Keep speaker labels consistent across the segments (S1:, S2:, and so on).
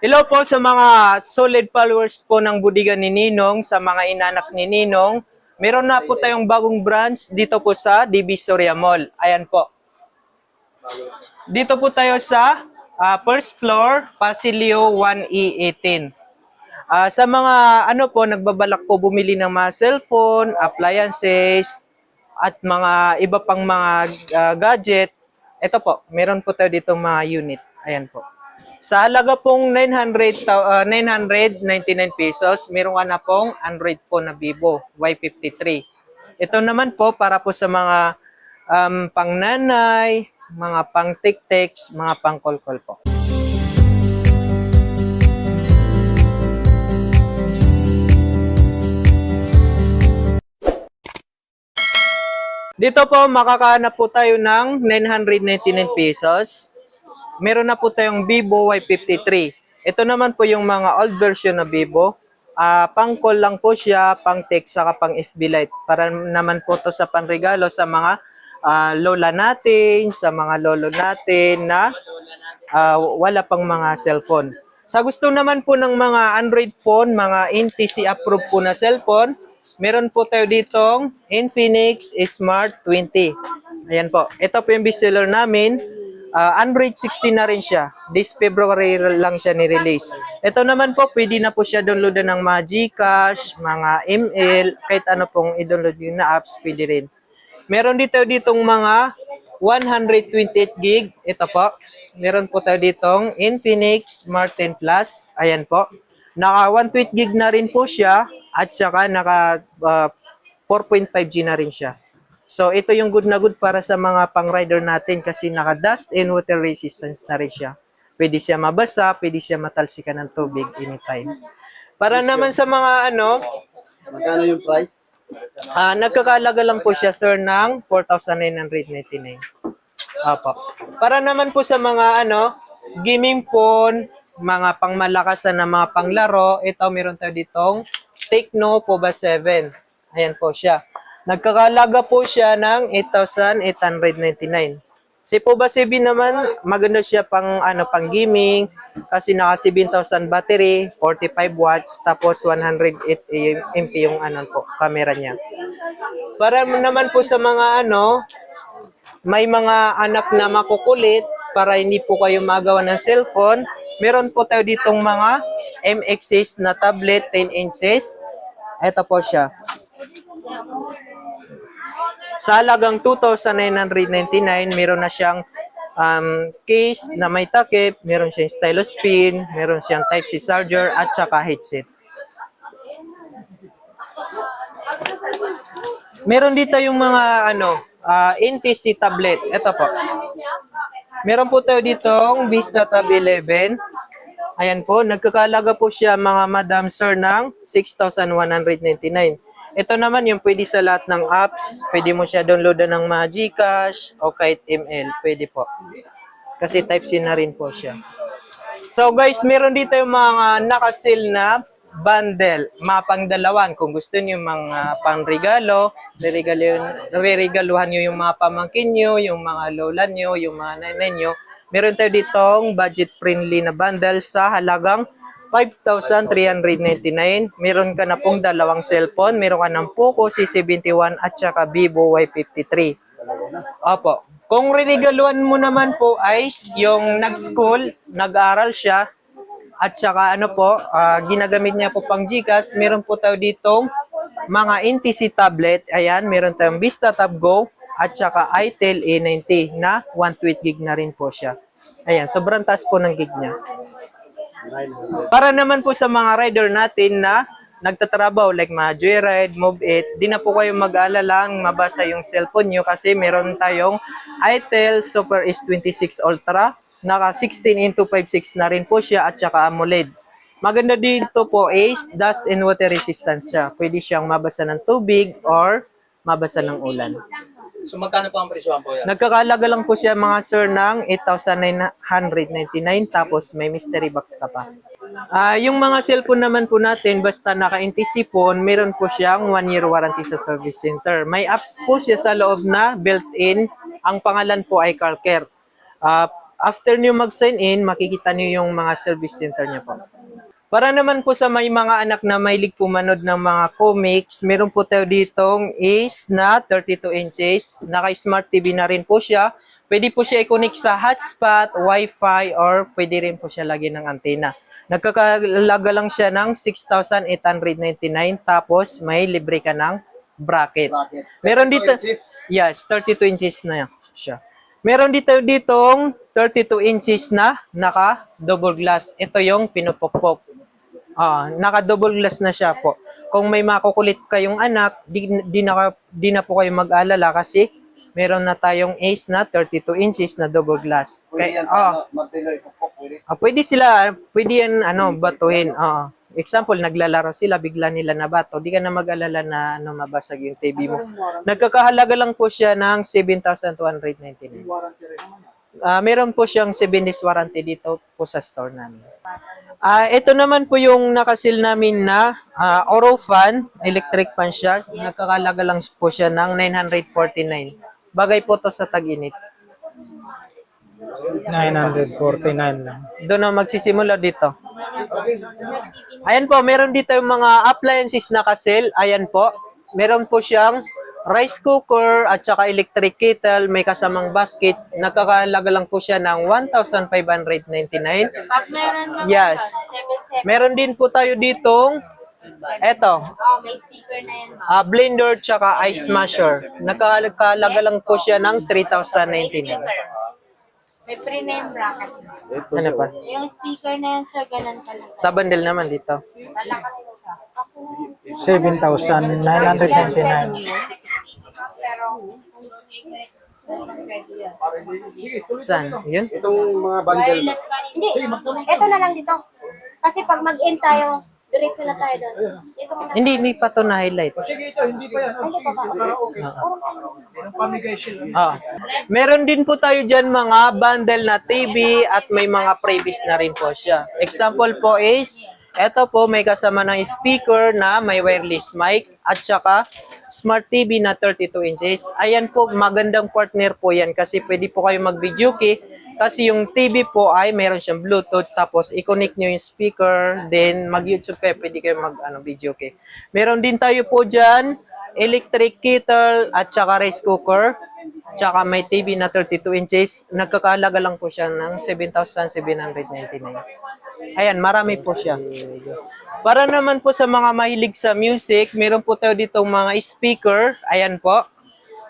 S1: Hello po sa mga solid followers po ng Budigan ni Ninong, sa mga inanak ni Ninong. Meron na po tayong bagong branch dito po sa Divisoria Mall. Ayan po. Dito po tayo sa first floor, Pasilio 1E18. Sa mga nagbabalak po bumili ng mga cellphone, appliances, at mga iba pang mga gadget, ito po, meron po tayo ditong mga unit. Ayan po. Sa halaga pong 999 pesos, meron ka na pong Android po na Vivo Y53. Ito naman po para po sa mga pangnanay, mga pang tik-tiks, mga pang call-call po. Dito po makakahanap po tayo ng 999 pesos. Meron na po tayong Vivo Y53. Ito naman po yung mga old version na Vivo. Pang call lang po siya, pang text, saka pang FB Lite. Para naman po to sa panregalo sa mga lola natin, sa mga lolo natin na wala pang mga cellphone. Sa gusto naman po ng mga Android phone, mga NTC approved po na cellphone, meron po tayo ditong Infinix Smart 20. Ayan po. Ito po yung bestseller namin. Android 16 na rin siya. This February lang siya ni-release. Ito naman po, pwede na po siya downloadan ng mga Gcash, mga ML, kahit ano pong i-download yung na apps, pwede rin. Meron ditong mga 128 gig. Ito po. Meron po tayo ditong Infinix Smart 10 Plus. Ayan po. Naka 128 gig na rin po siya at saka naka 4.5G na rin siya. So ito yung good na good para sa mga pang-rider natin kasi naka dust and water resistance na rin siya. Pwede siya mabasa, pwede siya matalsikan ng tubig anytime. Para naman sa mga
S2: Magkano yung price?
S1: nagkakalaga lang po siya sir ng 4,999. Opo. Para naman po sa mga gaming phone, mga pangmalakasan na mga panglaro, ito meron tayo ditong Tecno Pova 7. Ayan po siya. Nagkakalaga po siya ng 8,899. Si Pova 7 naman, maganda siya pang pang gaming kasi naka 7,000 battery, 45 watts, tapos 108 MP yung po, camera niya. Para naman po sa mga may mga anak na makukulit para hindi po kayo magawa ng cellphone, meron po tayo ditong mga MXS na tablet 10 inches. Ito po siya. Sa halagang 2,999, meron na siyang case na may takip, meron siyang stylus pin, meron siyang Type-C charger at saka headset. Meron dito yung mga NTC tablet. Ito po. Meron po tayo ditong Vista Tab 11. Ayan po, nagkakalaga po siya mga madam sir ng 6,199. Ito naman yung pwede sa lahat ng apps. Pwede mo siya downloadan ng mga Gcash o kahit ML. Pwede po. Kasi Type-C na rin po siya. So guys, meron dito yung mga nakasil na bundle. Mga pangdalawan. Kung gusto niyo mga pangregalo, regaluhan niyo yung mga pamangkin niyo, yung mga lola niyo, yung mga nanay niyo. Meron tayo ditong budget-friendly na bundle sa halagang 5,399. Meron ka na pong dalawang cellphone. Meron ka ng Poco C71 at saka Vivo Y53. Opo. Kung regaluhan mo naman po ay yung nag-school, nag-aral siya, at saka ginagamit niya po pang Gcash, meron po tayo ditong mga NTC tablet. Ayan, meron tayong Vista Tab Go at saka itel A90 na 128 gig na rin po siya. Ayan, sobrang taas po ng gig niya. Para naman po sa mga rider natin na nagtatrabaho like mga Joyride, Move It, di na po kayo mag-alala mabasa yung cellphone nyo kasi meron tayong itel Super S26 Ultra. Naka 16x56 na rin po siya at saka AMOLED. Maganda dito po is dust and water resistance siya. Pwede siyang mabasa ng tubig or mabasa ng ulan.
S2: So magkano po ang presyo po yan?
S1: Nagkakalaga lang po siya mga sir ng 8,999 tapos may mystery box ka pa. Yung mga cellphone naman po natin, basta naka-NTC phone, meron po siyang 1-year warranty sa service center. May apps po siya sa loob na built-in. Ang pangalan po ay CarCare. After nyo mag-sign in, makikita nyo yung mga service center nyo po. Para naman po sa may mga anak na mahilig pumanood ng mga comics, meron po tayo ditong Ace na 32 inches. Naka-smart TV na rin po siya. Pwede po siya i-connect sa hotspot, wifi, or pwede rin po siya lagyan ng antena. Nagkakalaga lang siya ng 6,899 tapos may libre ka ng bracket. Meron dito, yes, 32 inches na siya. Meron ditong 32 inches na naka double glass. Ito yung pinupukpok. Naka-double glass na siya po. Kung may makukulit kayong anak, di na po kayo mag-alala kasi meron na tayong Ace na 32 inches na double glass.
S2: Pwede yan sa martelo, ipupok, pwede.
S1: Pwede yan batuhin. Example, naglalaro sila, bigla nila nabato. Di ka na mag-alala na mabasag yung TV mo. Nagkakahalaga lang po siya ng 7,299. Meron po siyang 7 days warranty dito po sa store namin. Ito naman po yung nakasil namin na Oro fan, electric fan siya. Nagkakalaga lang po siya ng 949. Bagay po to sa tag-init.
S3: 949 lang.
S1: Doon na magsisimula dito. Ayan po, meron dito yung mga appliances na kasil. Ayan po, meron po siyang rice cooker at saka electric kettle, may kasamang basket. Nagkakalaga lang po siya ng 1,599.
S4: Pag meron naman
S1: Yes.
S4: 7,700.
S1: Meron din po tayo ditong eto,
S4: May speaker na yan, ma'am.
S1: blender tsaka ice masher. Nagkakalaga lang po siya ng 3,099.
S4: May pre-name bracket.
S1: Ano pa?
S4: Yung speaker na yan, sir, ganun ka lang.
S1: Sa bundle naman dito.
S4: Malakas siya. Ako,
S3: 7,999.
S4: pero kung speaker, pwede yan.
S1: Saan? Yun?
S2: Itong mga bundle.
S4: Wireless ka rin.
S5: Hindi, ito na lang dito. Kasi pag mag-in tayo, diretso na tayo doon. Ito muna.
S1: Hindi pa to na-highlight.
S2: Sige, ito, hindi pa yan.
S5: Hindi pa ba?
S2: Pamigay siya.
S1: Meron din po tayo dyan mga bundle na TV at may mga previous na rin po siya. Example po is, eto po may kasama ng speaker na may wireless mic at saka smart TV na 32 inches. Ayan po, magandang partner po yan kasi pwede po kayo mag-video key. Kasi yung TV po ay meron siyang Bluetooth tapos i-connect nyo yung speaker then mag-YouTube kayo, pwede kayo mag-video key. Meron din tayo po dyan electric kettle at saka rice cooker. Tsaka may TV na 32 inches. Nagkakahalaga lang po siya ng 7,799. Ayan, marami po siya. Para naman po sa mga mahilig sa music, meron po tayo ditong mga speaker. Ayan po.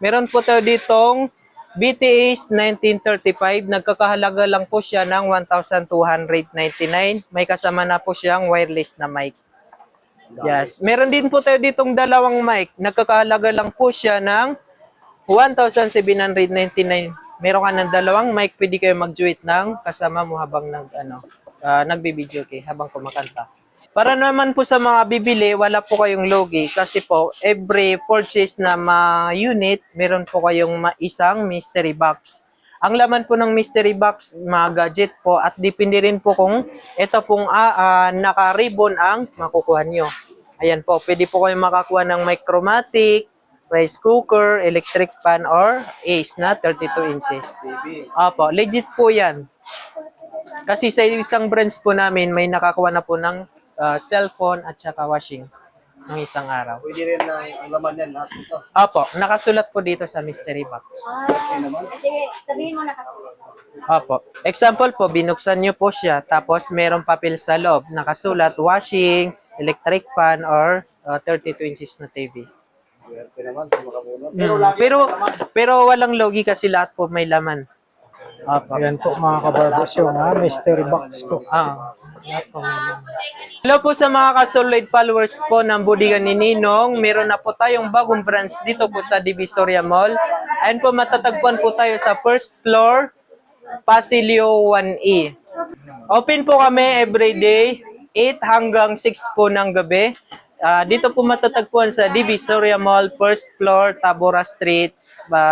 S1: Meron po tayo ditong BTS 1935. Nagkakahalaga lang po siya ng 1,299. May kasama na po siyang wireless na mic. Yes. Meron din po tayo ditong dalawang mic. Nagkakahalaga lang po siya ng 1,799. Meron ka ng dalawang mic, pwede kayo mag-duet ng kasama mo habang nagbi-video habang kumakanta. Para naman po sa mga bibili, wala po kayong logi kasi po every purchase na unit, meron po kayong isang mystery box. Ang laman po ng mystery box, mga gadget po at depende rin po kung ito pong naka-ribbon ang makukuha nyo. Ayan po, pwede po kayong makakuha ng Micromatic, rice cooker, electric pan, or Ace na 32 inches. Opo, legit po yan. Kasi sa isang brands po namin, may nakakuha na po ng cellphone at saka washing ng isang araw.
S2: Pwede rin na ang laman yan lahat ito.
S1: Opo, nakasulat po dito sa mystery box.
S5: Sige, sabihin mo na kasi.
S1: Opo. Example po, binuksan nyo po siya, tapos merong papel sa loob, nakasulat washing, electric pan, or 32 inches na TV.
S2: Swerte naman kung makabuno.
S1: Pero walang logi kasi lahat po may laman. Opo.
S3: Ayan po mga kabarbers yung mystery box po.
S1: Lahat po may laman. Hello po sa mga ka-solid followers po ng Budigan ni Ninong. Meron na po tayong bagong branch dito po sa Divisoria Mall. Ayan po, matatagpuan po tayo sa first floor, Pasilio 1E. Open po kami everyday, 8 hanggang 6 po ng gabi. Dito po matatagpuan sa Divisoria Mall, first floor, Tabora Street,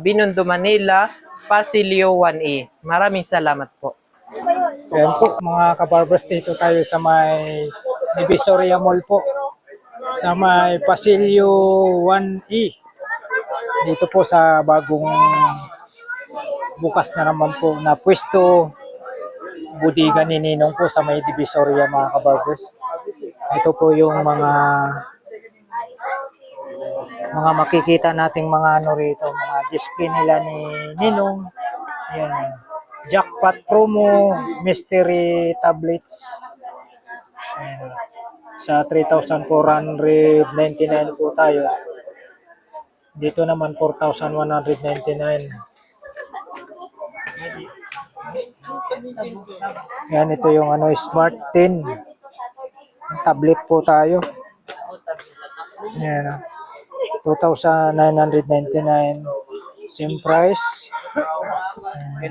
S1: Binondo, Manila, Pasilio 1E. Maraming salamat po.
S3: Ayan po mga kabarbers, dito tayo sa may Divisoria Mall po. Sa may Pasilio 1E. Dito po sa bagong bukas na naman po na pwesto budigan ni Ninong po sa may Divisoria mga kabarbers. Ito po yung mga makikita nating mga ano rito, mga display nila ni Ninong. Ayan. Jackpot promo, mystery tablets. Ayan. Sa 3,499 po tayo. Dito naman 4,199. Yan, ito yung Smart 10. Tablet po tayo. Yan, 2,999. Same price.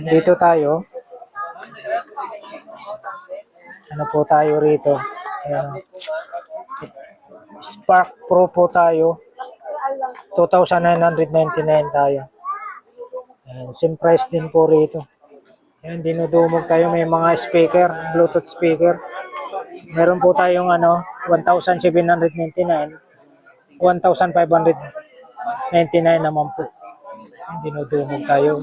S3: Dito tayo. Ano po tayo rito? Yan. Spark Pro po tayo. 2,999 tayo. Yan, same price din po rito. Yan, dinudumog tayo. May mga speaker, Bluetooth speaker. Meron po tayong 1,799. 1,599 naman po. Yan, dinudumog tayo.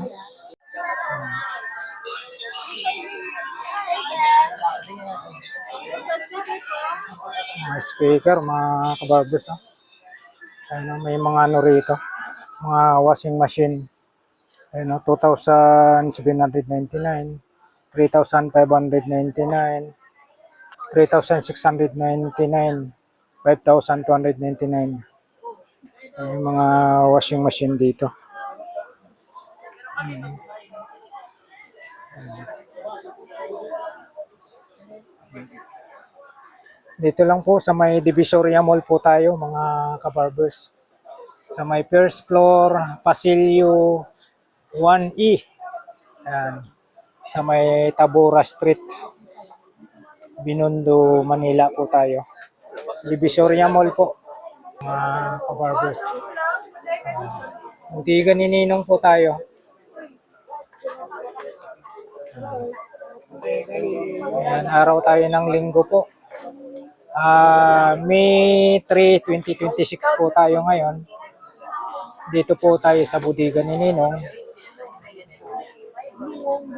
S3: Mga speaker, mga kabarbers. Ayun, may mga rito. Mga washing machine. Ayun, 2,799, 3,599, 3,699, 5,299. Yung mga washing machine dito. Dito lang po sa may Divisoria Mall po tayo mga kabarbers. Sa may first floor, Pasilyo 1E. Ayan. Sa may Tabora Street, Binondo, Manila po tayo. Divisoria Mall po, mga kabarbers. Budigan ni Ninong po tayo. Ayan, araw tayo ng linggo po. May 3, 2026 po tayo ngayon. Dito po tayo sa budigan ni Ninong.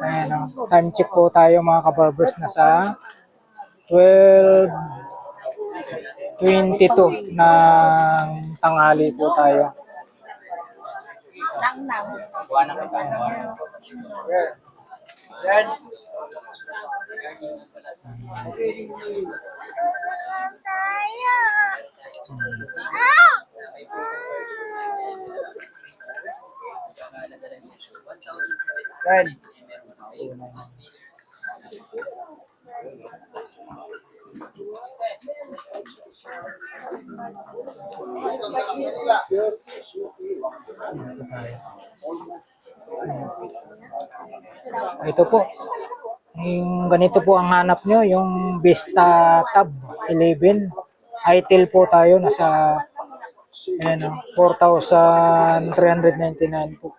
S3: Ayan, time check po tayo mga kabarbers, nasa 12:22 ng tanghali po tayo. Ito po. Yung ganito po ang hanap nyo, yung Vista Tab 11. ITEL po tayo, nasa 4,399 po.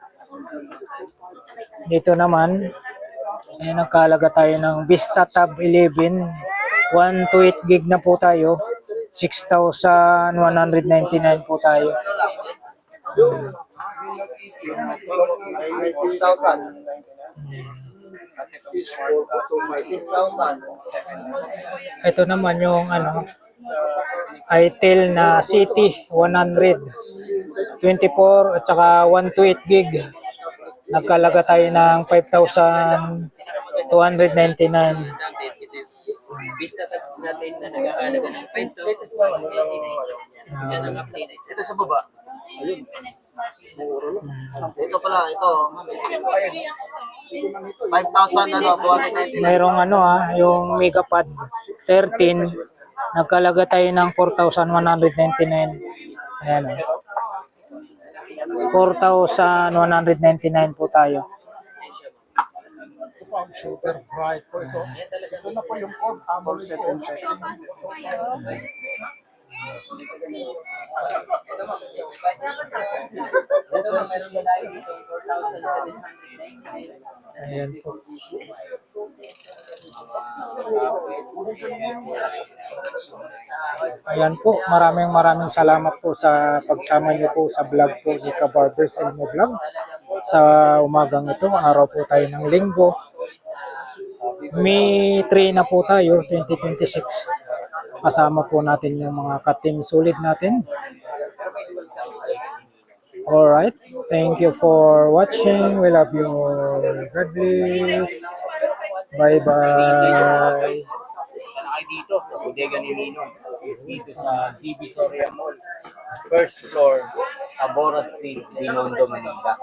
S3: Dito naman, nagkalaga tayo ng Vista Tab 11. 128 gig na po tayo. 6,199 po tayo.
S2: May 6,000. So may 6,000.
S3: Ito naman yung ITEL na City 100. 24 at saka 128 gig. Nagkalaga tayo ng 5,299.
S6: Vista natin na nag-aalaga ng 5,000.
S2: Ito sa baba. Ayun. Ito pala, ito. 5,000 299.
S3: Mayroong yung Megapad 13. Nagkalaga tayo ng 4,199. Ayan. 4,199 po tayo.
S2: Super bright po ito. Ito na po yung call 7.
S3: Ayan po. Ayan po, maraming salamat po sa pagsama niyo po sa vlog po ni Kabarbers Elmo Vlog. Sa umagang ito, araw po tayo ng linggo. May 3 na po tayo, 2026. Kasama po natin yung mga ka-team solid natin. Alright, thank you for watching. We love you all. God bless. Bye-bye.
S6: Wala kayo dito sa Bodega ni Ninong. Dito sa Divisoria Mall. First floor, Tabora Street, Binondo, Manila.